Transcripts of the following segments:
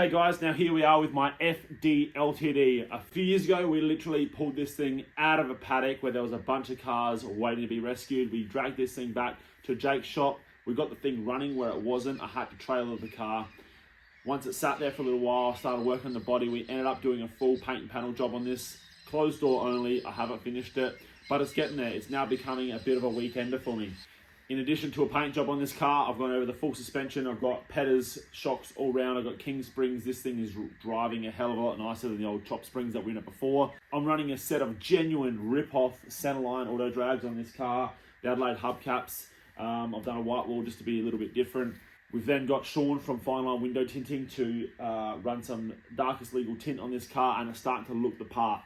Okay guys, now here we are with my FD LTD. A few years ago, we literally pulled this thing out of a paddock where there was a bunch of cars waiting to be rescued. We dragged this thing back to Jake's shop. We got the thing running where it wasn't. I had to trailer the car. Once it sat there for a little while, I started working on the body. We ended up doing a full paint and panel job on this. Closed door only, I haven't finished it, but it's getting there. It's now becoming a bit of a weekender for me. In addition to a paint job on this car, I've gone over the full suspension. I've got Petters shocks all round. I've got King springs. This thing is driving a hell of a lot nicer than the old top springs that we had before. I'm running a set of genuine rip-off centerline auto drags on this car. The Adelaide hubcaps. I've done a white wall just to be a little bit different. We've then got Sean from Fine Line Window Tinting to run some darkest legal tint on this car, and it's starting to look the part.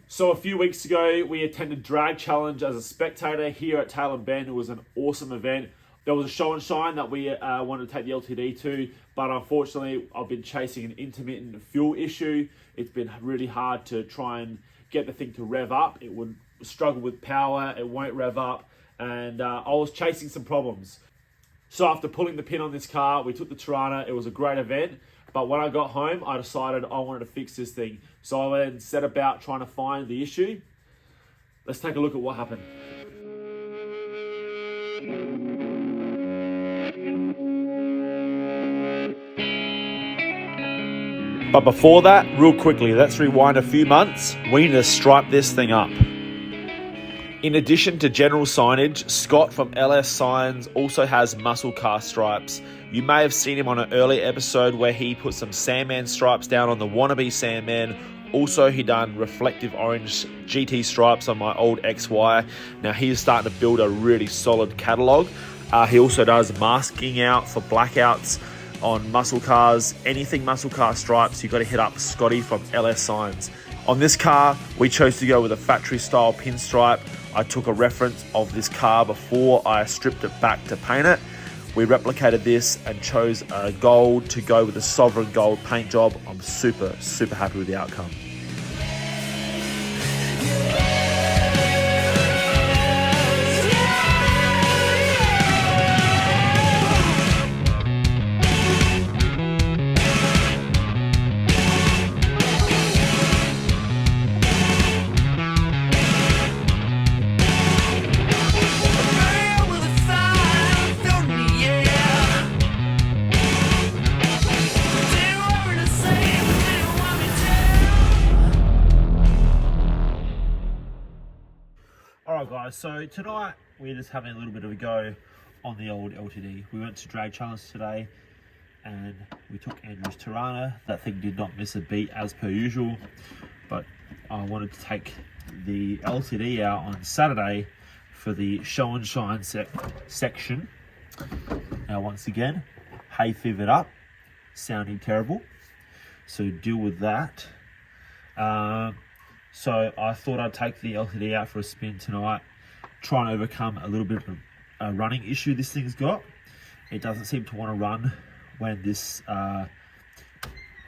So a few weeks ago, we attended Drag Challenge as a spectator here at Tail and Bend. It was an awesome event. There was a show and shine that we wanted to take the LTD to, but unfortunately, I've been chasing an intermittent fuel issue. It's been really hard to try and get the thing to rev up. It would struggle with power, it won't rev up, and I was chasing some problems. So after pulling the pin on this car, we took the Tirana. It was a great event. But when I got home, I decided I wanted to fix this thing. So I then set about trying to find the issue. Let's take a look at what happened. But before that, real quickly, let's rewind a few months. We need to stripe this thing up. In addition to general signage, Scott from LS Signs also has muscle car stripes. You may have seen him on an earlier episode where he put some Sandman stripes down on the wannabe Sandman. Also, he done reflective orange GT stripes on my old XY. Now he's starting to build a really solid catalogue. He also does masking out for blackouts on muscle cars. Anything muscle car stripes, you've got to hit up Scotty from LS Signs. On this car, we chose to go with a factory style pinstripe. I took a reference of this car before I stripped it back to paint it. We replicated this and chose a gold to go with a sovereign gold paint job. I'm super happy with the outcome. Alright guys, so tonight we're just having a little bit of a go on the old LTD. We went to Drag Challenge today and we took Andrew's Tirana. That thing did not miss a beat as per usual, but I wanted to take the LTD out on Saturday for the show and shine section. Now once again, hay fevered up, sounding terrible, so deal with that. So I thought I'd take the LTD out for a spin tonight, try and overcome a little bit of a running issue this thing's got. It doesn't seem to want to run when this, I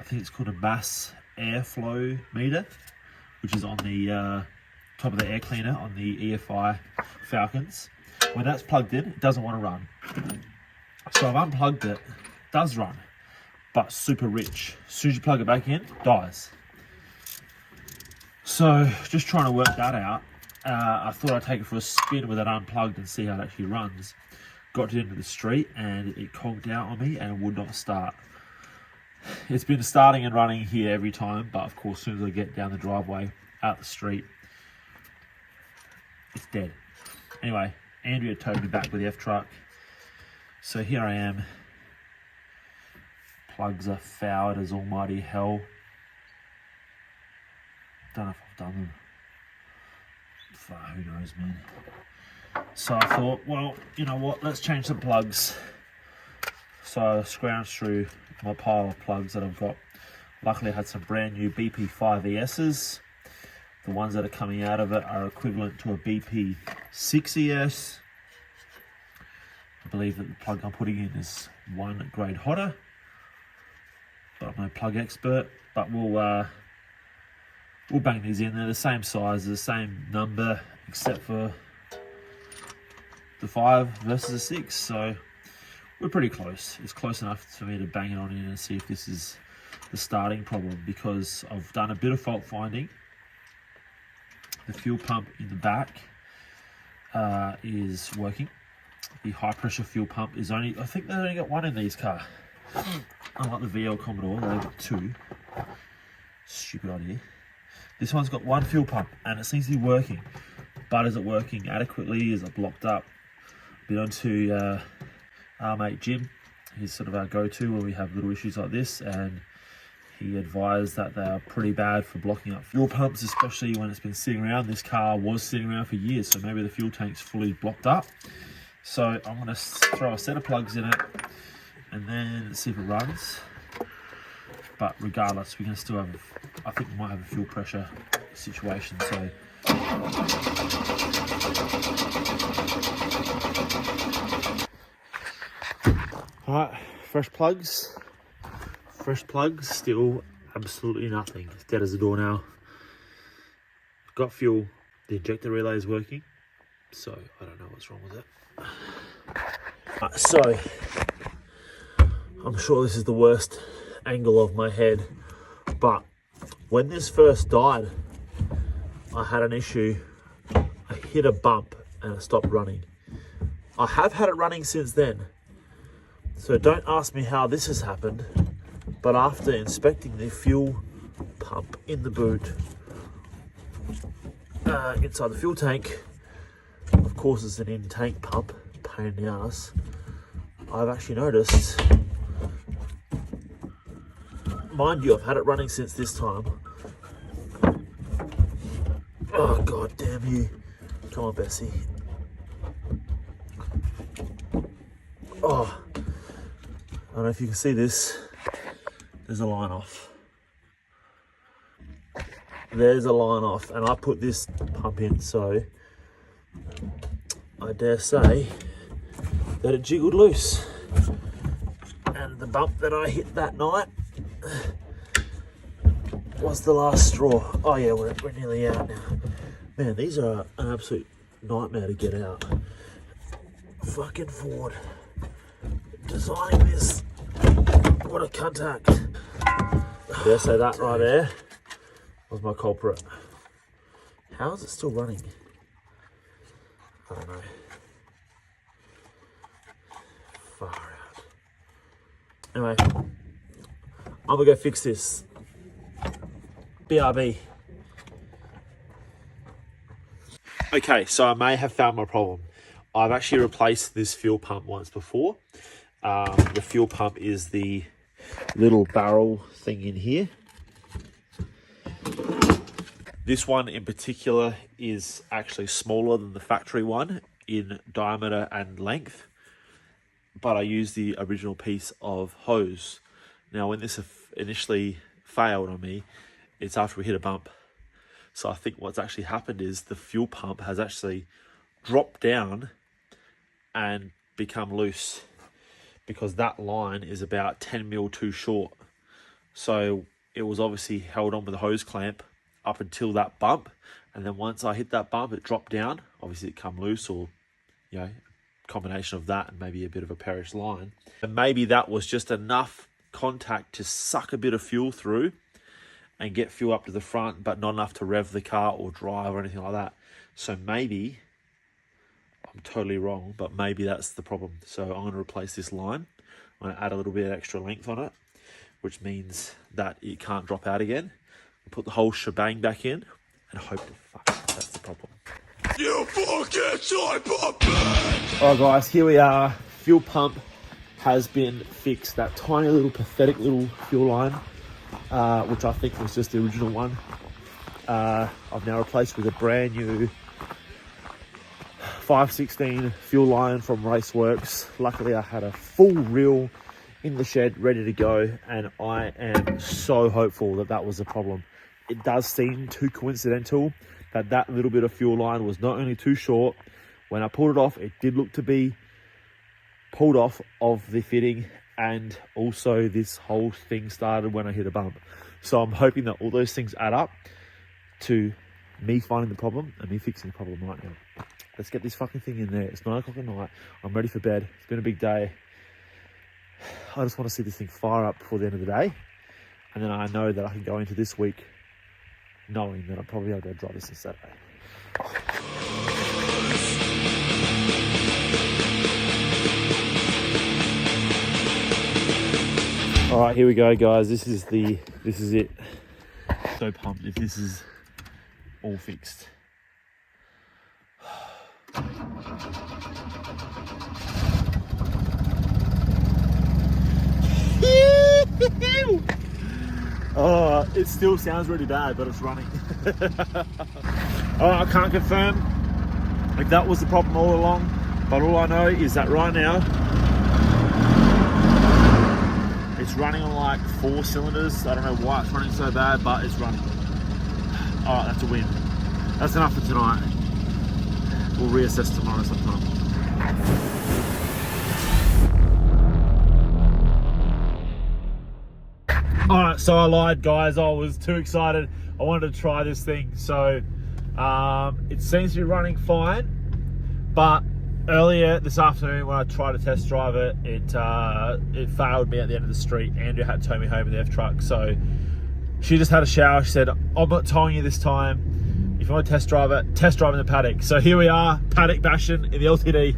think it's called a mass airflow meter, which is on the top of the air cleaner on the EFI Falcons. When that's plugged in, it doesn't want to run. So I've unplugged it, it does run, but super rich. As soon as you plug it back in, it dies. So just trying to work that out. I thought I'd take it for a spin with it unplugged and see how it actually runs. Got it into the street and it conked out on me and would not start. It's been starting and running here every time, but of course as soon as I get down the driveway, out the street, it's dead. Anyway, Andrea towed me back with the F-truck. So here I am. Plugs are fouled as almighty hell. Don't know if I've done them. Who knows, man. So I thought, well, you know what, let's change some plugs. So I scrounged through my pile of plugs that I've got. Luckily I had some brand new BP5ESs. The ones that are coming out of it are equivalent to a BP6ES. I believe that the plug I'm putting in is 1 grade hotter, but I'm no plug expert. But we'll bang these in. They're the same size, the same number, except for the 5 versus the 6. So We're pretty close. It's close enough for me to bang it on in and see if this is the starting problem, because I've done a bit of fault finding. The fuel pump in the back is working. The high pressure fuel pump is only, I think they only got one in these car. Unlike the VL Commodore, they've got two. Stupid idea. This one's got one fuel pump and it seems to be working. But is it working adequately? Is it blocked up? Been on to our mate Jim. He's sort of our go-to when we have little issues like this, and he advised that they are pretty bad for blocking up fuel pumps, especially when it's been sitting around. This car was sitting around for years, so maybe the fuel tank's fully blocked up. So I'm going to throw a set of plugs in it and then see if it runs. But regardless, we're going to still have, I think we might have a fuel pressure situation. So alright, fresh plugs, still absolutely nothing. It's dead as a door now. Got fuel, the injector relay is working, so I don't know what's wrong with it. So I'm sure this is the worst angle of my head, but when this first died, I had an issue. I hit a bump and it stopped running. I have had it running since then, so don't ask me how this has happened, but after inspecting the fuel pump in the boot, inside the fuel tank, of course it's an in-tank pump, pain in the ass, I've actually noticed, mind you, I've had it running since this time. Oh, god damn you. Come on, Bessie. Oh, I don't know if you can see this. There's a line off. There's a line off, and I put this pump in, so I dare say that it jiggled loose. And the bump that I hit that night was the last straw. Oh yeah, we're nearly out now. Man, these are an absolute nightmare to get out. Fucking Ford. Designing this. What a contact. Dare I say that right there was my culprit. How is it still running? I don't know. Far out. Anyway, I'm gonna go fix this. BRB. Okay, so I may have found my problem. I've actually replaced this fuel pump once before. The fuel pump is the little barrel thing in here. This one in particular is actually smaller than the factory one in diameter and length, but I used the original piece of hose. Now, when this initially failed on me, it's after we hit a bump. So I think what's actually happened is the fuel pump has actually dropped down and become loose, because that line is about 10 mil too short. So it was obviously held on with a hose clamp up until that bump, and then once I hit that bump, it dropped down. Obviously it come loose, or you know, combination of that and maybe a bit of a perish line. And maybe that was just enough contact to suck a bit of fuel through and get fuel up to the front, but not enough to rev the car or drive or anything like that. So maybe, I'm totally wrong, but maybe that's the problem. So I'm going to replace this line. I'm going to add a little bit of extra length on it, which means that it can't drop out again. Put the whole shebang back in and hope to fuck, that's the problem. You fucking son of a bitch! Alright guys, here we are. Fuel pump has been fixed. That tiny little pathetic little fuel line, which I think was just the original one, I've now replaced with a brand new 516 fuel line from Raceworks. Luckily I had a full reel in the shed ready to go, and I am so hopeful that that was the problem. It does seem too coincidental that that little bit of fuel line was not only too short. When I pulled it off, it did look to be pulled off of the fitting, and also this whole thing started when I hit a bump. So I'm hoping that all those things add up to me finding the problem and me fixing the problem right now. Let's get this fucking thing in there. It's 9 o'clock at night. I'm ready for bed. It's been a big day. I just want to see this thing fire up before the end of the day. And then I know that I can go into this week knowing that I'll probably be able to drive this on Saturday. All right, here we go, guys. This is it. So pumped if this is all fixed. Oh, it still sounds really bad, but it's running. I can't confirm if that was the problem all along, but all I know is that right now it's running on like 4 cylinders. I don't know why it's running so bad, but it's running. All right, that's a win. That's enough for tonight. We'll reassess tomorrow sometime. All right, so I lied, guys. I was too excited. I wanted to try this thing. So it seems to be running fine, but earlier this afternoon when I tried to test drive it, it failed me at the end of the street. Andrew had to tow me home in the F truck. So she just had a shower. She said, I'm not towing you this time. If you want to test drive it, test drive in the paddock. So here we are, paddock bashing in the LTD.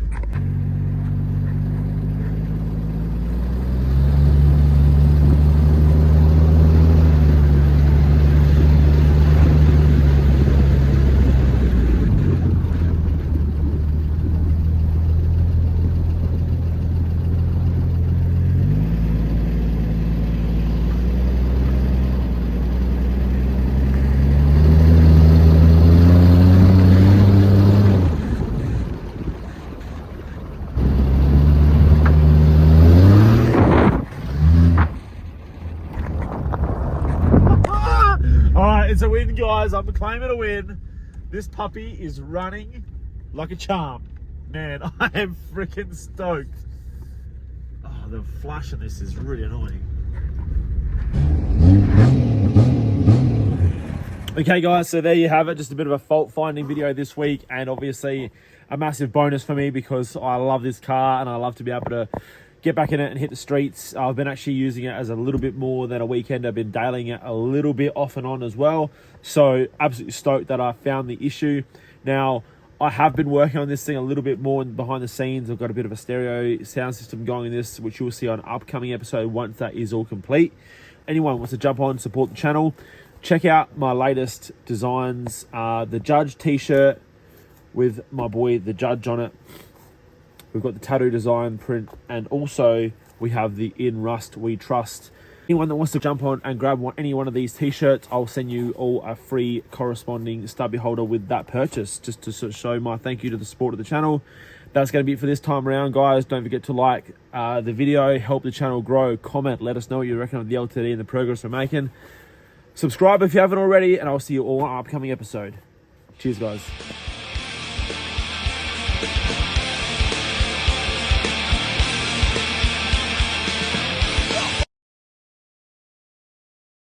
It's a win, guys. I'm claiming a win. This puppy is running like a charm. Man, I am freaking stoked. Oh, the flash on this is really annoying. Okay, guys, so there you have it. Just a bit of a fault finding video this week, and obviously a massive bonus for me because I love this car and I love to be able to get back in it and hit the streets. I've been actually using it as a little bit more than a weekend. I've been dailing it a little bit off and on as well. So absolutely stoked that I found the issue. Now, I have been working on this thing a little bit more behind the scenes. I've got a bit of a stereo sound system going in this, which you'll see on an upcoming episode once that is all complete. Anyone wants to jump on, support the channel, check out my latest designs. The Judge t-shirt with my boy, the Judge, on it. We've got the tattoo design print, and also we have the In Rust We Trust. Anyone that wants to jump on and grab any one of these t-shirts, I'll send you all a free corresponding stubby holder with that purchase, just to sort of show my thank you to the support of the channel. That's going to be it for this time around, guys. Don't forget to like the video, help the channel grow, comment, let us know what you reckon of the LTD and the progress we're making. Subscribe if you haven't already, and I'll see you all on an upcoming episode. Cheers, guys.